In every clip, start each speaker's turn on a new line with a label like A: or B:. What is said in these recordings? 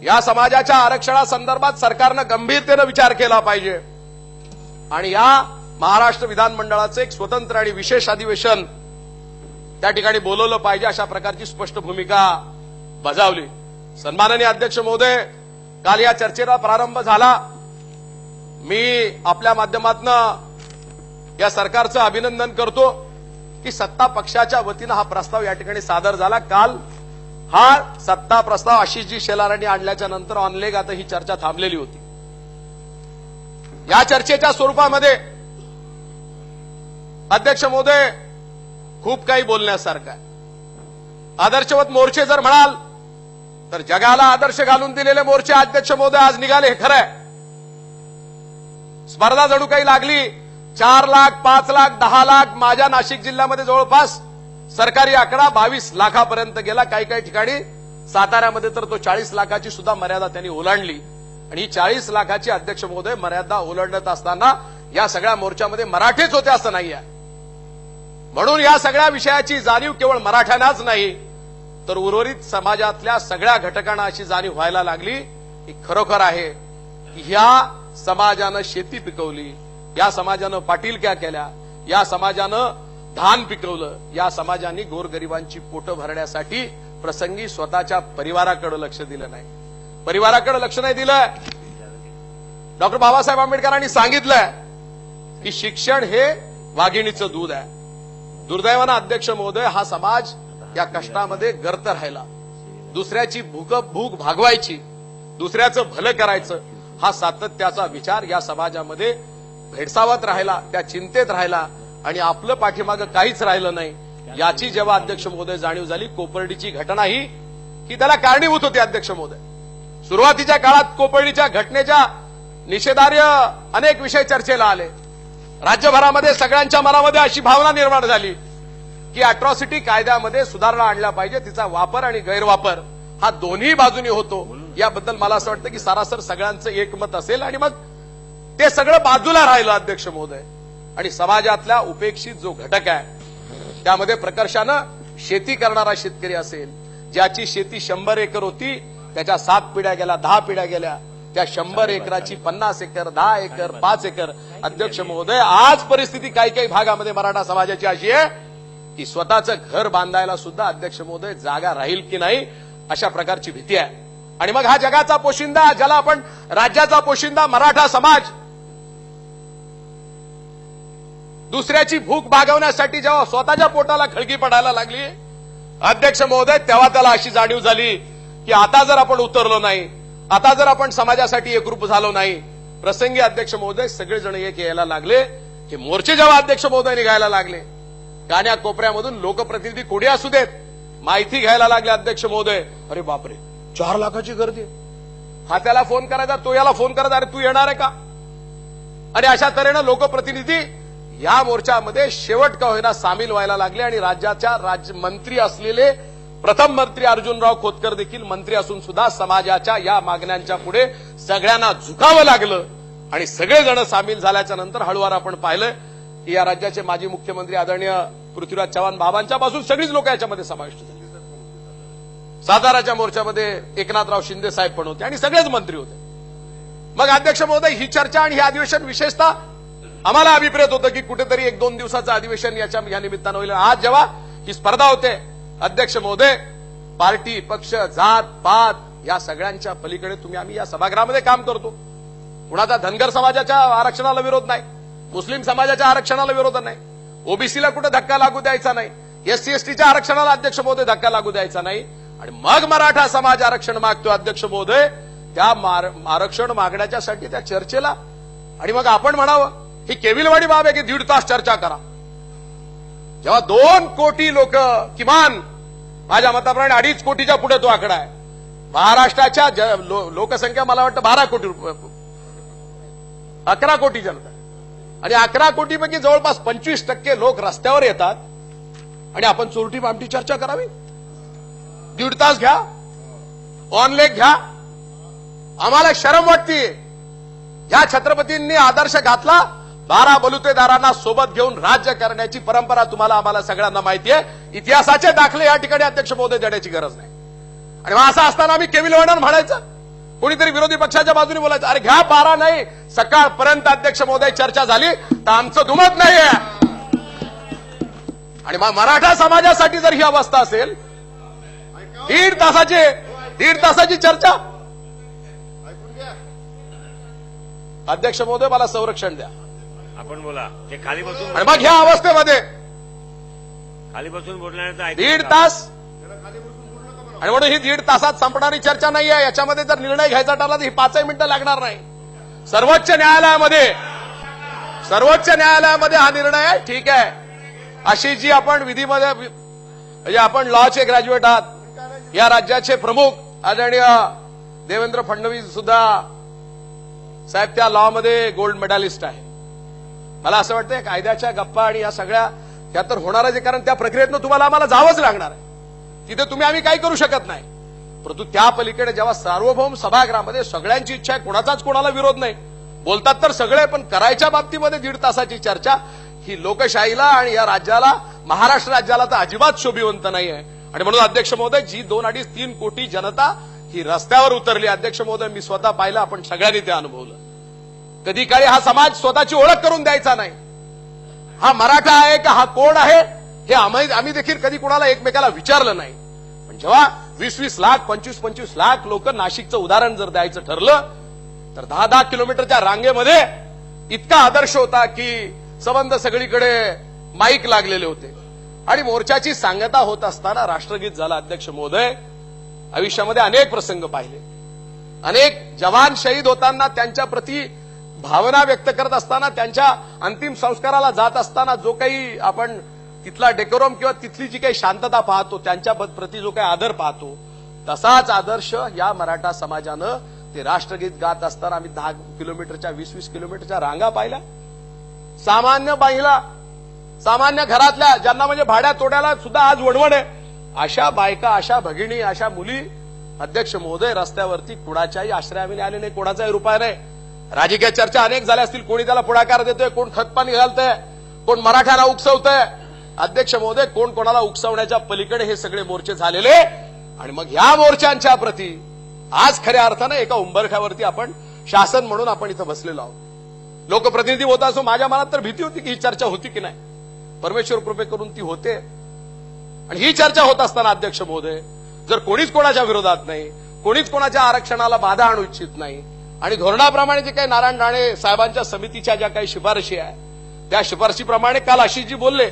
A: या समाजाच्या आरक्षणासंदर्भात सरकारनं गंभीरतेनं विचार केला पाहिजे आणि या महाराष्ट्र विधानमंडळाचं एक स्वतंत्र आणि विशेष अधिवेशन त्या ठिकाणी बोलवलं पाहिजे, अशा प्रकारची स्पष्ट भूमिका बजावली। सन्माननीय अध्यक्ष महोदय, काल या चर्चेला प्रारंभ झाला। मी आपल्या माध्यमातून या सरकारचं अभिनंदन करतो की सत्ता पक्षाच्या वतीनं हा प्रस्ताव या ठिकाणी सादर झाला। काल हा सत्ता प्रस्ताव आशिषजी शेलारांनी आणल्याच्या नंतर ऑनलेग आता ही चर्चा थांबलेली होती। या चर्चेच्या स्वरूपामध्ये अध्यक्ष महोदय खूप काही बोलण्यासारखं आहे। आदर्शवत मोर्चे जर म्हणाल तर जगाला आदर्श घालून दिलेले मोर्चे अध्यक्ष महोदय आज निघाले, हे खरं आहे। स्पर्धा जणू काही लागली, 4 लाख, 5 लाख, 10 लाख, माझ्या नाशिक जिल्ह्यामध्ये जवळपास सरकारी आकडा 22 लाखापर्यंत गेला। काही काही ठिकाणी साताऱ्यामध्ये तर तो 40 लाखाची सुद्धा मर्यादा त्यांनी ओलांडली आणि ही 40 लाखाची अध्यक्ष महोदय मर्यादा ओलांडत असताना या सगळ्या मोर्चामध्ये मराठेच होते असं नाही आहे। म्हणून या सगळ्या विषयाची जाणीव केवळ मराठ्यांनाच नाही तर उर्वरित समाजातल्या सगळ्या घटकांना अशी जाणीव व्हायला लागली की खरोखर आहे की ह्या समाजानं शेती पिकवली, या समाजानं पाटीलक्या केल्या, या समाजानं धान पिकवलं, या समाजाने गोरगरिबांची पोटं भरण्यासाठी प्रसंगी स्वतःच्या परिवाराकडे लक्ष दिलं नाही। परिवाराकडे लक्ष नाही दिलं। डॉक्टर बाबासाहेब आंबेडकरांनी सांगितलंय की शिक्षण हे वाघिणीचं दूध आहे। दुर्दैवानं अध्यक्ष महोदय हा समाज या कष्टामध्ये गर्त राहिला। दुसऱ्याची भूक भागवायची, दुसऱ्याचं भलं करायचं हा सातत्याचा विचार या समाजामध्ये भेडसावत राहिला, त्या चिंतेत राहिला आणि आपलं पाठीमागं काहीच राहिलं नाही। याची जेव्हा अध्यक्ष महोदय जाणीव झाली, कोपर्डीची घटना ही त्याला कारणीभूत होती। अध्यक्ष महोदय, सुरुवातीच्या काळात कोपर्डीच्या घटनेच्या निषेधार्ह अनेक विषय चर्चेला आले। राज्यभरामध्ये सगळ्यांच्या मनामध्ये अशी भावना निर्माण झाली की अॅट्रॉसिटी कायद्यामध्ये सुधारणा आणल्या पाहिजे, तिचा वापर आणि गैरवापर हा दोन्ही बाजूनी होतो। याबद्दल मला असं वाटतं की सरासर सगळ्यांचं एकमत असेल आणि मग ते सगळं बाजूला राहिलं अध्यक्ष महोदय। आणि समाजातल्या उपेक्षित जो घटक आहे त्यामध्ये प्रकर्षानं शेती करणारा शेतकरी असेल, ज्याची शेती 100 एकर होती, त्याच्या 7 पिढ्या गेल्या, 10 पिढ्या गेल्या, त्या 100 एकराची 50 एकर, 10 एकर, 5 एकर। अध्यक्ष महोदय, आज परिस्थिती काही काही भागामध्ये मराठा समाजाची अशी आहे की स्वतःचं घर बांधायला सुद्धा अध्यक्ष महोदय जागा राहील की नाही अशा प्रकारची भीती आहे। आणि मग हा जगाचा पोशिंदा, ज्याला आपण राज्याचा पोशिंदा मराठा समाज, दुसऱ्याची भूक भागवण्यासाठी जेव्हा स्वतःच्या पोटाला खळगी पडायला लागली अध्यक्ष महोदय, तेव्हा त्याला अशी जाणीव झाली की आता जर आपण उतरलो नाही, आता जर आपण समाजासाठी एकरूप झालो नाही, प्रसंगी अध्यक्ष महोदय सगळेजण एक यायला लागले की मोर्चे जेव्हा अध्यक्ष महोदय निघायला लागले, कान्या कोपऱ्यामधून लोकप्रतिनिधी कोणी असू देत माहिती घ्यायला लागले अध्यक्ष महोदय, अरे बापरे 4 लाखाची गर्दी, हा त्याला फोन करायचा, तो याला फोन करायचा, अरे तू येणार आहे का? आणि अशा तऱ्हेनं लोकप्रतिनिधी या मोर्चामध्ये शेवट का होईना सामील व्हायला लागले आणि राज्याच्या राज्यमंत्री असलेले प्रथम मंत्री अर्जुनराव खोतकर देखील मंत्री असून सुद्धा समाजाच्या या मागण्यांच्या पुढे सगळ्यांना झुकावं लागलं आणि सगळेजण सामील झाल्याच्या नंतर हळूवार आपण पाहिलं की या राज्याचे माजी मुख्यमंत्री आदरणीय पृथ्वीराज चव्हाण बाबांच्या पासून सगळीच लोक याच्यामध्ये समाविष्ट झाली। साताराच्या मोर्चामध्ये एकनाथराव शिंदे साहेब पण होते आणि सगळेच मंत्री होते। मग अध्यक्ष महोदय, ही चर्चा आणि हे अधिवेशन विशेषतः आम्हाला अभिप्रेत होतं की कुठेतरी 1-2 दिवसाचं अधिवेशन या निमित्तानं होईल। आज जेव्हा ही स्पर्धा होते अध्यक्ष महोदय, पार्टी, पक्ष, जात, पात या सगळ्यांच्या पलीकडे आम्ही या सभागृहामध्ये काम करतो। कुणाचा धनगर समाजाच्या आरक्षणाला विरोध नाही, मुस्लिम समाजाच्या आरक्षणाला विरोध नाही, ओबीसीला कुठे धक्का लागू द्यायचा नाही, एससी एसटीच्या आरक्षणाला अध्यक्ष महोदय धक्का लागू द्यायचा नाही आणि मग मराठा समाज आरक्षण मागतो अध्यक्ष महोदय, त्या आरक्षण मागण्याच्यासाठी त्या चर्चेला। आणि मग आपण म्हणावं ही केविलवाडी बाब आहे की 1.5 तास चर्चा करा, जेव्हा 2 कोटी लोक, किमान माझ्या मताप्रमाणे 2.5 कोटीच्या पुढे तो आकडा आहे। महाराष्ट्राच्या लोकसंख्या मला वाटतं 12 कोटी, 11 कोटी जनता आणि 11 कोटीपैकी जवळपास 25% लोक रस्त्यावर येतात आणि आपण चोरटी बामटी चर्चा करावी? 1.5 तास घ्या, ऑनलाईन घ्या, आम्हाला शरम वाटते। या छत्रपतींनी आदर्श घातला, 12 बलुतेदारांना सोबत घेऊन राज्य करण्याची परंपरा तुम्हाला आम्हाला सगळ्यांना माहिती आहे। इतिहासाचे दाखले या ठिकाणी अध्यक्ष महोदय देण्याची गरज नाही। आणि मग असं असताना आम्ही केविलवाडा म्हणायचं कोणीतरी विरोधी पक्षाच्या बाजूने बोलायचं, अरे घ्या 12 नाही, सकाळपर्यंत अध्यक्ष महोदय चर्चा झाली तर आमचं दुमत नाहीये. आणि मराठा समाजासाठी जर ही अवस्था असेल, दीड तासाची चर्चा. अध्यक्ष महोदय मला संरक्षण द्या,
B: आपण बोला. ते खाली बसून
A: आणि मग ह्या अवस्थेमध्ये
B: खाली बसून बोलण्याचं
A: दीड तास, आणि म्हणून ही 1.5 तासात संपणारी चर्चा नाहीये. याच्यामध्ये जर निर्णय घ्यायचा ठरला तर ही 5 मिनिटं लागणार नाही. सर्वोच्च न्यायालयामध्ये हा निर्णय आहे. ठीक आहे, अशी जी आपण विधीमध्ये, म्हणजे आपण लॉचे ग्रॅज्युएट आहात, या राज्याचे प्रमुख आदरणीय देवेंद्र फडणवीस सुद्धा साहेब त्या लॉमध्ये गोल्ड मेडलिस्ट आहे. मला असं वाटतंय कायद्याच्या गप्पा आणि या सगळ्या ह्या तर होणारच आहे, कारण त्या प्रक्रियेतनं तुम्हाला आम्हाला जावंच लागणार आहे. तिथे तुम्ही आम्ही काही करू शकत नाही. परंतु त्या पलीकडे जेव्हा सार्वभौम सभागृहामध्ये सगळ्यांची इच्छा आहे, कोणाचाच कोणाला विरोध नाही, बोलतात तर सगळे, पण करायच्या बाबतीमध्ये 1.5 तासाची चर्चा ही लोकशाहीला आणि या राज्याला, महाराष्ट्र राज्याला तर अजिबात शोभिवंत नाही आहे. आणि म्हणून अध्यक्ष महोदय, जी 2-2.5-3 कोटी जनता ही रस्त्यावर उतरली, अध्यक्ष महोदय मी स्वतः पाहिलं, आपण सगळ्यांनी ते अनुभवलं. कधी काळी हा समाज स्वतःची ओळख करून द्यायचा नाही. हा मराठा आहे का हा कोण आहे हे आम्ही देखील कधी कोणाला एकमेकाला विचारलं नाही. पण जेव्हा 20-20 लाख 25-25 लाख लोक, नाशिकचं उदाहरण जर द्यायचं ठरलं तर 10-10 किलोमीटरच्या रांगेमध्ये इतका आदर्श होता की संबंध सगळीकडे माईक लागलेले होते. आणि मोर्चाची सांगता होत असताना राष्ट्रगीत झालं. अध्यक्ष महोदय, आयुष्यामध्ये अनेक प्रसंग पाहिले, अनेक जवान शहीद होताना त्यांच्या प्रती भावना व्यक्त करत असताना, त्यांच्या अंतिम संस्काराला जात असताना जो काही आपण तिथला डेकोरम किंवा तिथली जी काही शांतता पाहतो, त्यांच्या प्रती जो काही आदर पाहतो, तसाच आदर्श या मराठा समाजानं ते राष्ट्रगीत गात असताना आम्ही 10 किलोमीटरच्या 20-20 किलोमीटरच्या रांगा पाहिल्या. सामान्य बाईला, सामान्य घरातल्या ज्यांना म्हणजे भाड्या तोड्याला सुद्धा आज वणवण आहे, अशा बायका, अशा भगिनी, अशा मुली अध्यक्ष महोदय रस्त्यावरती कुणाच्याही आश्रयाने आले नाही, कोणाचाही रुपया नाही. राजकीय चर्चा अनेक झाल्या असतील, कोणी त्याला पुढाकार देतोय, कोण खतपाणी घालतंय, कोण मराठ्याला उकसवतंय. अध्यक्ष महोदय, कोण कोणाला उकसवण्याच्या पलीकडे हे सगळे मोर्चे झालेले. आणि मग ह्या मोर्चांच्या प्रती आज खऱ्या अर्थानं एका उंबरठ्यावरती आपण शासन म्हणून आपण इथं बसलेलो आहोत. लोकप्रतिनिधी होता असो, माझ्या मनात तर भीती होती की ही चर्चा होती की नाही. परमेश्वर कृपे करून ती होते. आणि ही चर्चा होत असताना अध्यक्ष महोदय, जर कोणीच कोणाच्या विरोधात नाही, कोणीच कोणाच्या आरक्षणाला बाधा आणू इच्छित नाही, आणि धोरणाप्रमाणे जे काही नारायण राणे साहेबांच्या समितीच्या ज्या काही शिफारशी आहे, त्या शिफारशीप्रमाणे काल आशिषजी बोलले,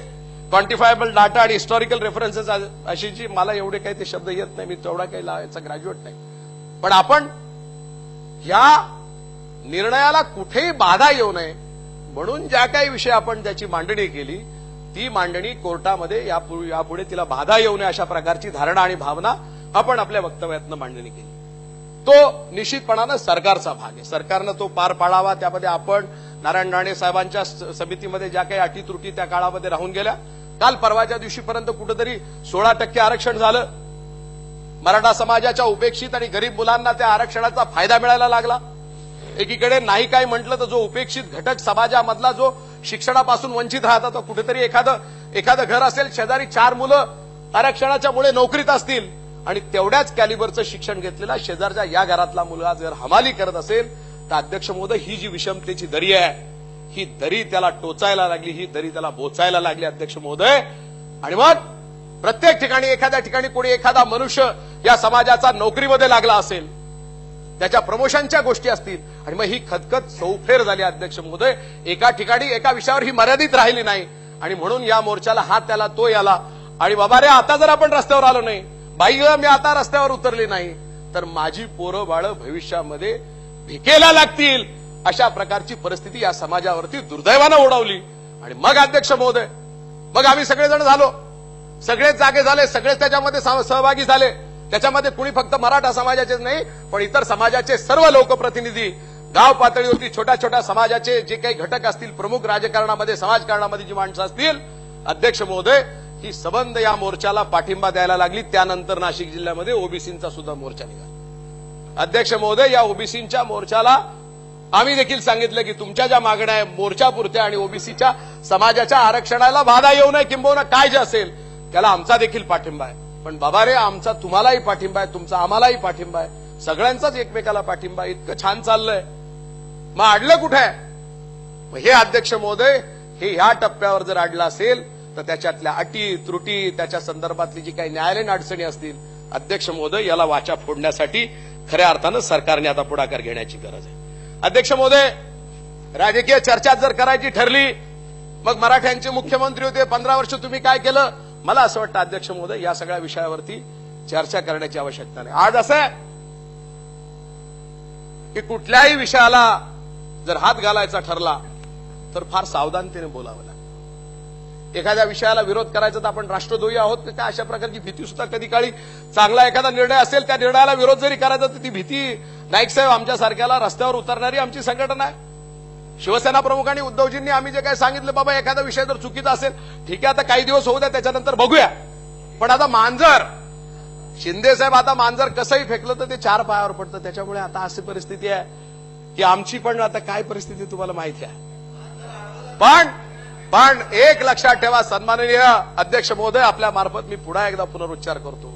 A: क्वांटिफायबल डाटा आणि हिस्टॉरिकल रेफरन्सेस. आशिषजी, मला एवढे काही ते शब्द येत नाही, मी तेवढा काही याचा ग्रॅज्युएट नाही, पण आपण ह्या निर्णयाला कुठेही बाधा येऊ नये म्हणून ज्या काही विषय आपण त्याची मांडणी केली, ती मांडणी कोर्टामध्ये यापुढे तिला बाधा येऊ नये अशा प्रकारची धारणा आणि भावना आपण आपल्या वक्तव्यातनं मांडणी केली. तो निश्चितपणानं सरकारचा भाग आहे, सरकारनं तो पार पाडावा. त्यामध्ये आपण नारायण राणे साहेबांच्या समितीमध्ये ज्या काही अटी त्रुटी त्या काळामध्ये राहून गेल्या, काल परवाच्या दिवशीपर्यंत कुठेतरी 16% आरक्षण झालं. मराठा समाजाच्या उपेक्षित आणि गरीब मुलांना त्या आरक्षणाचा फायदा मिळायला लागला. एकीकडे नाही काय म्हटलं तर जो उपेक्षित घटक समाजामधला जो शिक्षणापासून वंचित राहतात, तो कुठेतरी एखादं घर असेल, शेजारी 4 मुलं आरक्षणाच्या मुळे नोकरीत असतील आणि तेवढ्याच कॅलिबरचं शिक्षण घेतलेला शेजारच्या या घरातला मुलगा जर हमाली करत असेल तर अध्यक्ष महोदय, ही जी विषमतेची दरी आहे, ही दरी त्याला टोचायला लागली, ही दरी त्याला बोचायला लागली अध्यक्ष महोदय. आणि मग प्रत्येक ठिकाणी एखाद्या ठिकाणी कोणी एखादा मनुष्य या समाजाचा नोकरीमध्ये लागला असेल, त्याच्या प्रमोशनच्या गोष्टी असतील, आणि मग ही खतखत सौफेर झाली अध्यक्ष महोदय. एका ठिकाणी एका विषयावर ही मर्यादित राहिली नाही. आणि म्हणून या मोर्चाला हात त्याला तो याला, आणि बाबा रे, आता जर आपण रस्त्यावर आलो नाही, बाई मी आता रस्त्यावर उतरली नाही तर माझी पोरं बाळं भविष्यामध्ये भिकेला लागतील, अशा प्रकारची परिस्थिती या समाजावरती दुर्दैवानं ओढवली. आणि मग अध्यक्ष महोदय, मग आम्ही सगळेजण झालो, सगळेच जागे झाले, सगळेच त्याच्यामध्ये सहभागी झाले. त्याच्यामध्ये कुणी फक्त मराठा समाजाचेच नाही, पण इतर समाजाचे सर्व लोकप्रतिनिधी, गाव पातळीवरती छोट्या छोट्या समाजाचे जे काही घटक असतील, प्रमुख राजकारणामध्ये समाजकारणामध्ये जी माणसं असतील, अध्यक्ष महोदय, ही सबंध या मोर्चाला पाठिंबा द्यायला लागली. त्यानंतर नाशिक जिल्ह्यामध्ये ओबीसींचा सुद्धा मोर्चा निघाला. अध्यक्ष महोदय, या ओबीसींच्या मोर्चाला आम्ही देखील सांगितलं की तुमच्या ज्या मागण्या आहे मोर्चापुरत्या आणि ओबीसीच्या समाजाच्या आरक्षणाला बाधा येऊ नये, किंबहुना काय जे असेल त्याला आमचा देखील पाठिंबा आहे. पण बाबा रे, आमचा तुम्हालाही पाठिंबा आहे, तुमचा आम्हालाही पाठिंबा आहे. सगळ्यांचाच एकमेकाला पाठिंबा, इतकं छान चाललंय, मग अडलं कुठे? हे अध्यक्ष महोदय, हे ह्या टप्प्यावर जर अडलं असेल तर त्याच्यातल्या अटी त्रुटी, त्याच्या संदर्भातली जी काही न्यायालयीन अडचणी असतील, अध्यक्ष महोदय, याला वाचा फोडण्यासाठी खऱ्या अर्थानं सरकारने आता पुढाकार घेण्याची गरज आहे. अध्यक्ष महोदय, राजकीय चर्चा जर करायची ठरली, मग मराठ्यांचे मुख्यमंत्री होते 15 वर्ष, तुम्ही काय केलं? मला असं वाटतं अध्यक्ष महोदय, या सगळ्या विषयावरती चर्चा करण्याची आवश्यकता नाही. आज असं आहे की कुठल्याही विषयाला जर हात घालायचा ठरला तर फार सावधानतेने बोलावं लागतं. एखाद्या विषयाला विरोध करायचा तर आपण राष्ट्रद्रोही आहोत का, अशा प्रकारची भीती सुद्धा कधी काळी, चांगला एखादा निर्णय असेल त्या निर्णयाला विरोध जरी करायचा तर ती भीती, नाईक साहेब आमच्यासारख्याला रस्त्यावर उतरणारी आमची संघटना आहे. शिवसेना प्रमुखांनी उद्धवजींनी आम्ही जे काही सांगितलं, बाबा एखादा विषय जर चुकीचा असेल, ठीक आहे, आता काही दिवस होऊ द्या, त्याच्यानंतर बघूया. पण आता मांजर, शिंदे साहेब, आता मांजर कसंही फेकलं तर ते 4 पायावर पडतं. त्याच्यामुळे आता अशी परिस्थिती आहे की आमची पण आता काय परिस्थिती तुम्हाला माहिती आहे. पण एक लक्षात ठेवा सन्माननीय अध्यक्ष महोदय, आपल्या मार्फत मी पुन्हा एकदा पुनरुच्चार करतो,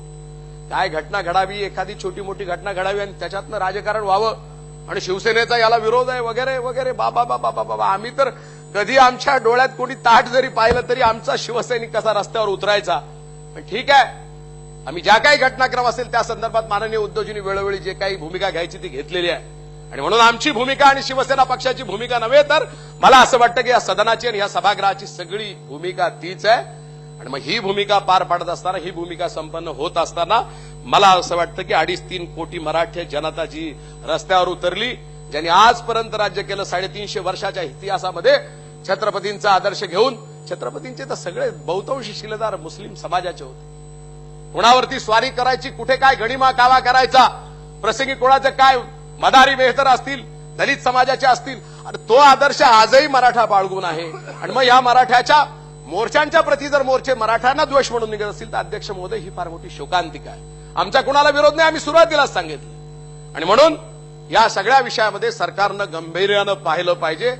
A: काय घटना घडावी, एखादी छोटी मोठी घटना घडावी आणि त्याच्यातनं राजकारण व्हावं आणि शिवसेनेचा याला विरोध आहे वगैरे वगैरे, बाबा बाबा बाबा, आम्ही तर कधी आमच्या डोळ्यात कोणी ताट जरी पाहिलं तरी आमचा शिवसैनिक कसा रस्त्यावर उतरायचा. पण ठीक आहे, आम्ही ज्या काही घटनाक्रम असेल त्या संदर्भात माननीय उद्धवजींनी वेळोवेळी जे काही भूमिका घ्यायची ती घेतलेली आहे. आणि म्हणून आमची भूमिका आणि शिवसेना पक्षाची भूमिका नव्हे, तर मला असं वाटतं की या सदनाची आणि या सभागृहाची सगळी भूमिका तीच आहे. आणि मग ही भूमिका पार पाडत असताना, ही भूमिका संपन्न होत असताना मला असं वाटतं की 2.5-3 कोटी मराठी जनता जी रस्त्यावर उतरली, ज्यांनी आजपर्यंत राज्य केलं, 350 वर्षाच्या इतिहासामध्ये छत्रपतींचा आदर्श घेऊन, छत्रपतींचे तर सगळे बहुतांशी शिलेदार मुस्लिम समाजाचे होते. कोणावरती स्वारी करायची, कुठे काय गणिमा कावा करायचा, प्रसंगी कोणाचं काय मदारी मेहतर असतील, दलित समाजाचे असतील, आणि तो आदर्श आजही मराठा बाळगून आहे. आणि मग या मराठ्याच्या मोर्चांच्या प्रती जर मोर्चे मराठ्यांना द्वेष म्हणून निघत असतील तर अध्यक्ष महोदय, ही फार मोठी शोकांतिका आहे. आमचा कुणाला विरोध नाही, आम्ही सुरुवातीलाच सांगितलं. आणि म्हणून या सगळ्या विषयामध्ये सरकारनं गांभीर्यानं पाहिलं पाहिजे.